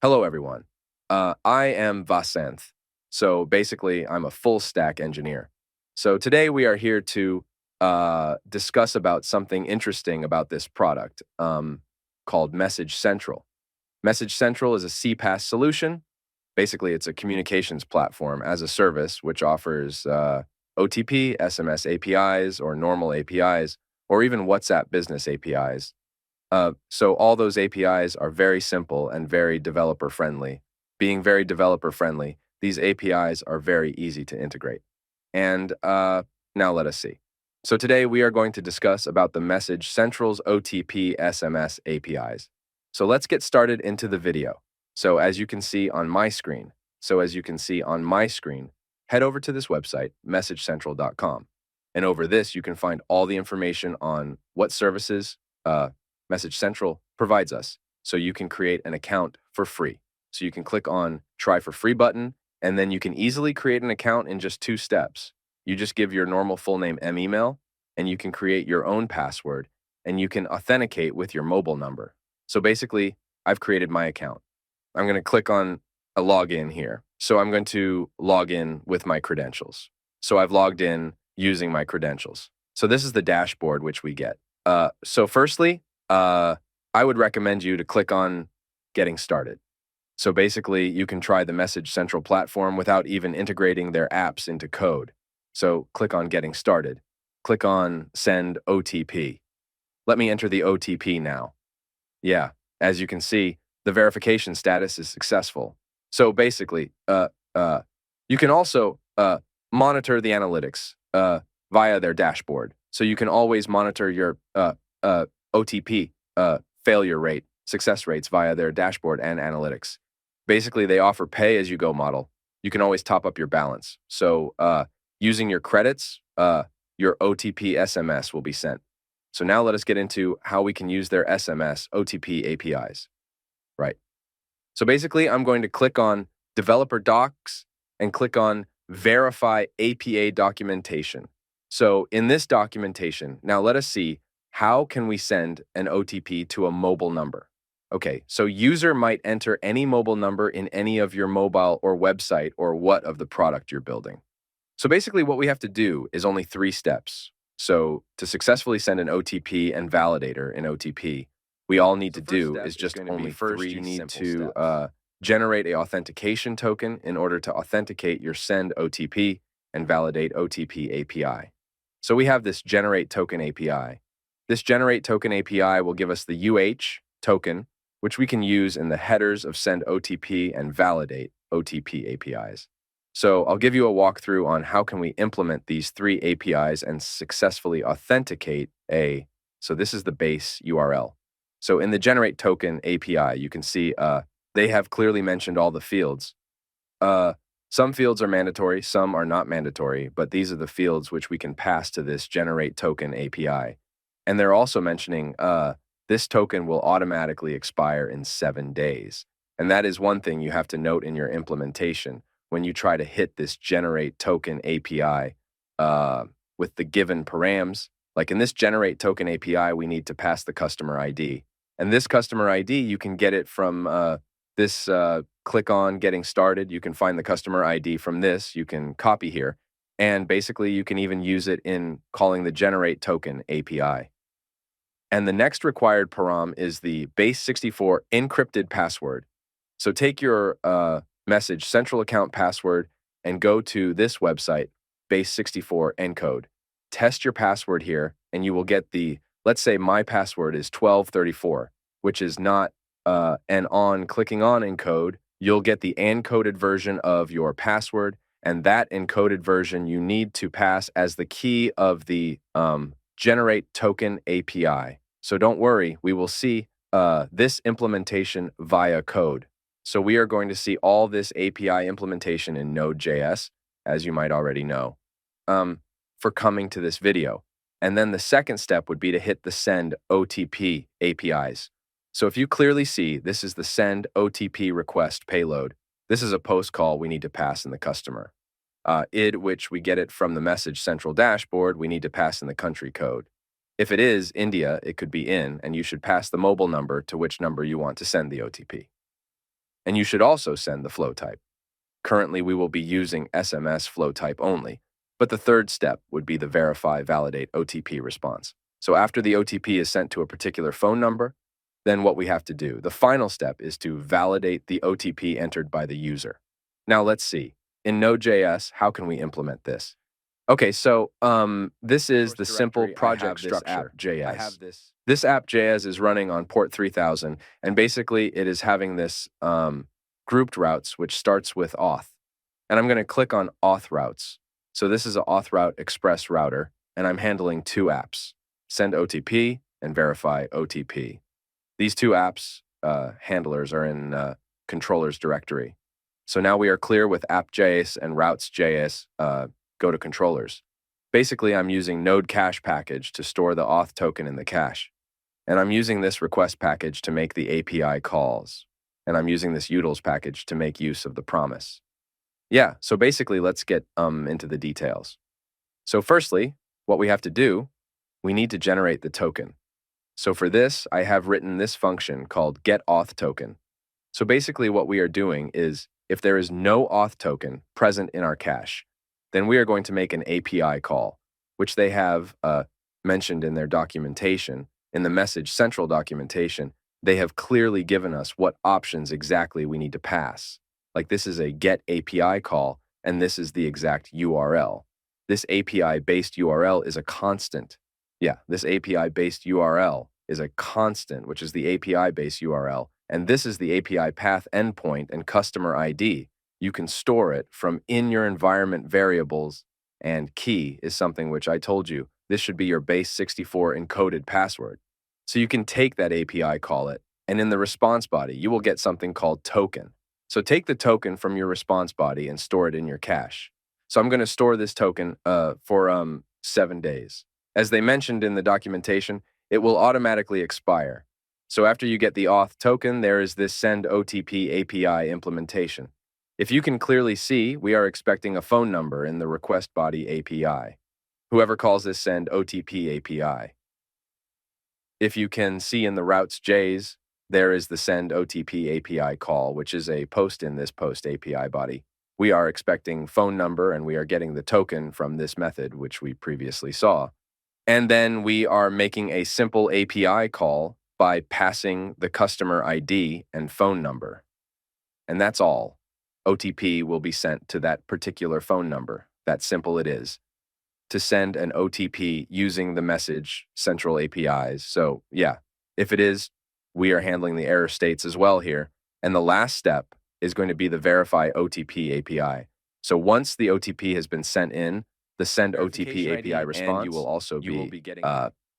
Hello, everyone. I am Vasanth. So basically, I'm a full stack engineer. So today we are here to discuss about something interesting about this product called Message Central. Message Central is a CPaaS solution. Basically, it's a communications platform as a service which offers OTP, SMS APIs, or normal APIs, or even WhatsApp business APIs. So all those APIs are very simple and very developer friendly. Being very developer friendly, these APIs are very easy to integrate. And now let us see. So today we are going to discuss about the Message Central's OTP SMS APIs. So let's get started into the video. So as you can see on my screen, head over to this website, messagecentral.com. And over this, you can find all the information on what services Message Central provides us. So you can create an account for free. So you can click on Try for Free button, and then you can easily create an account in just 2 steps. You just give your normal full name and email, and you can create your own password, and you can authenticate with your mobile number. So basically, I've created my account. I'm going to click on a login here. So I'm going to log in with my credentials. So I've logged in using my credentials. So this is the dashboard which we get. So firstly, I would recommend you to click on Getting Started. So basically, you can try the Message Central platform without even integrating their apps into code. So click on Getting Started. Click on Send OTP. Let me enter the OTP now. Yeah, as you can see, the verification status is successful. So basically, you can also monitor the analytics via their dashboard. So you can always monitor your OTP failure rate, success rates via their dashboard and analytics. Basically, they offer pay-as-you-go model. You can always top up your balance. So using your credits, your OTP SMS will be sent. So now let us get into how we can use their SMS OTP APIs. Right. So basically, I'm going to click on Developer Docs and click on Verify API Documentation. So in this documentation, now let us see how can we send an OTP to a mobile number. Okay, so user might enter any mobile number in any of your mobile or website or what of the product you're building. So basically what we have to do is only 3 steps. So to successfully send an OTP and validator in OTP, we all need to do is just only first you need to generate a authentication token in order to authenticate your send OTP and validate OTP API. So we have this generate token API. This generate token API will give us the UH token, which we can use in the headers of send OTP and validate OTP APIs. So I'll give you a walkthrough on how can we implement these 3 APIs and successfully authenticate so this is the base URL. So in the generate token API, you can see they have clearly mentioned all the fields. Some fields are mandatory, some are not mandatory, but these are the fields which we can pass to this generate token API. And they're also mentioning this token will automatically expire in 7 days. And that is one thing you have to note in your implementation when you try to hit this generate token API with the given params. Like in this generate token API, we need to pass the customer ID. And this customer ID, you can get it from this click on Getting Started. You can find the customer ID from this. You can copy here. And basically, you can even use it in calling the generate token API. And the next required param is the base64 encrypted password. So take your Message Central account password and go to this website, base64 encode. Test your password here, and you will get let's say my password is 1234, which is not and on clicking on encode, you'll get the encoded version of your password, and that encoded version you need to pass as the key of the generate token API. So don't worry, we will see this implementation via code. So we are going to see all this API implementation in Node.js, as you might already know, for coming to this video. And then the second step would be to hit the send OTP APIs. So if you clearly see, this is the send OTP request payload. This is a post call we need to pass in the customer. ID, which we get it from the Message Central dashboard, we need to pass in the country code. If it is India, it could be in, and you should pass the mobile number to which number you want to send the OTP. And you should also send the flow type. Currently, we will be using SMS flow type only, but the third step would be the verify validate OTP response. So after the OTP is sent to a particular phone number, then what we have to do, the final step is to validate the OTP entered by the user. Now let's see. In Node.js, how can we implement this? Okay, so this is the simple project structure. This app.js is running on port 3000, and basically it is having this grouped routes, which starts with auth. And I'm going to click on auth routes. So this is an auth route express router, and I'm handling two apps, send OTP and verify OTP. These two apps handlers are in controllers directory. So now we are clear with app.js and routes.js go to controllers. Basically, I'm using node cache package to store the auth token in the cache. And I'm using this request package to make the API calls. And I'm using this utils package to make use of the promise. Yeah, so basically, let's get into the details. So firstly, what we have to do, we need to generate the token. So for this, I have written this function called getAuthToken. So basically what we are doing is, if there is no auth token present in our cache, then we are going to make an API call, which they have mentioned in their documentation. In the message central documentation, they have clearly given us what options exactly we need to pass. Like this is a get API call, and this is the exact URL. This API-based URL is a constant. Yeah, this API-based URL is a constant, which is the API-based URL. And this is the API path endpoint and customer ID. You can store it from in your environment variables, and key is something which I told you. This should be your base 64 encoded password. So you can take that API, call it, and in the response body, you will get something called token. So take the token from your response body and store it in your cache. So I'm going to store this token for 7 days. As they mentioned in the documentation, it will automatically expire. So after you get the auth token, there is this send OTP API implementation. If you can clearly see, we are expecting a phone number in the request body API. Whoever calls this send OTP API. If you can see in the routes.js, there is the send OTP API call, which is a post in this post API body. We are expecting phone number, and we are getting the token from this method, which we previously saw. And then we are making a simple API call by passing the customer ID and phone number. And that's all. OTP will be sent to that particular phone number. That simple it is. To send an OTP using the message central APIs. So yeah, if it is, we are handling the error states as well here. And the last step is going to be the verify OTP API. So once the OTP has been sent in, the send OTP API response, you will also be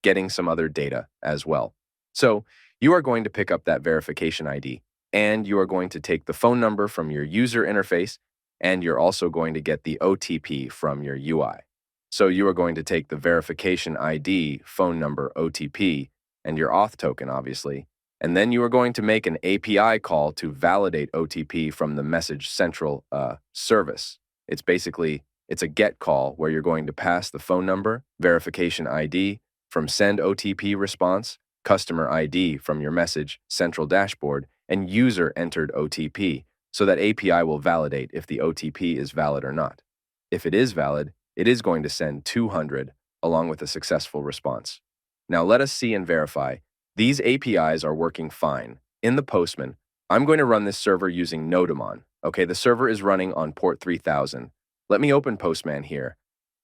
getting some other data as well. So you are going to pick up that verification ID, and you are going to take the phone number from your user interface, and you're also going to get the OTP from your UI. So you are going to take the verification ID, phone number, OTP, and your auth token, obviously, and then you are going to make an API call to validate OTP from the message central service. It's a get call where you're going to pass the phone number, verification ID from send OTP response, customer ID from your message central dashboard, and user entered OTP, so that API will validate if the OTP is valid or not. If it is valid, it is going to send 200 along with a successful response. Now let us see and verify. These APIs are working fine. In the Postman, I'm going to run this server using Nodemon. Okay, the server is running on port 3000. Let me open Postman here.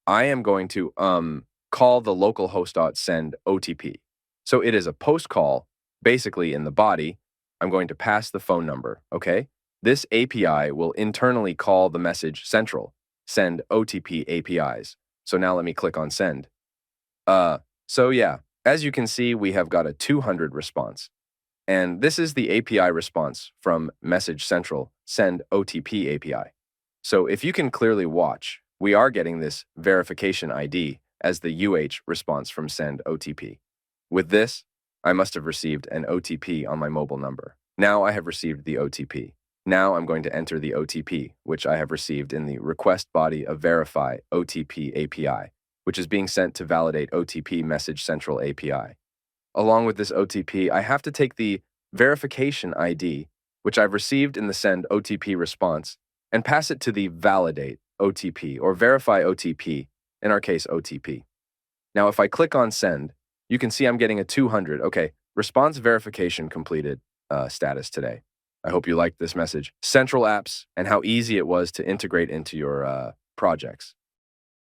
I am going to call the localhost.send OTP. So it is a post call, basically in the body. I'm going to pass the phone number, okay? This API will internally call the message central, send OTP APIs. So now let me click on send. So yeah, as you can see, we have got a 200 response. And this is the API response from message central, send OTP API. So if you can clearly watch, we are getting this verification ID as the UH response from send OTP. With this, I must have received an OTP on my mobile number. Now I have received the OTP. Now I'm going to enter the OTP, which I have received in the request body of verify OTP API, which is being sent to validate OTP message central API. Along with this OTP, I have to take the verification ID which I've received in the send OTP response, and pass it to the validate OTP or verify OTP, in our case OTP. Now, if I click on send, you can see I'm getting a 200. Okay, response verification completed status today. I hope you liked this message. Central apps and how easy it was to integrate into your projects.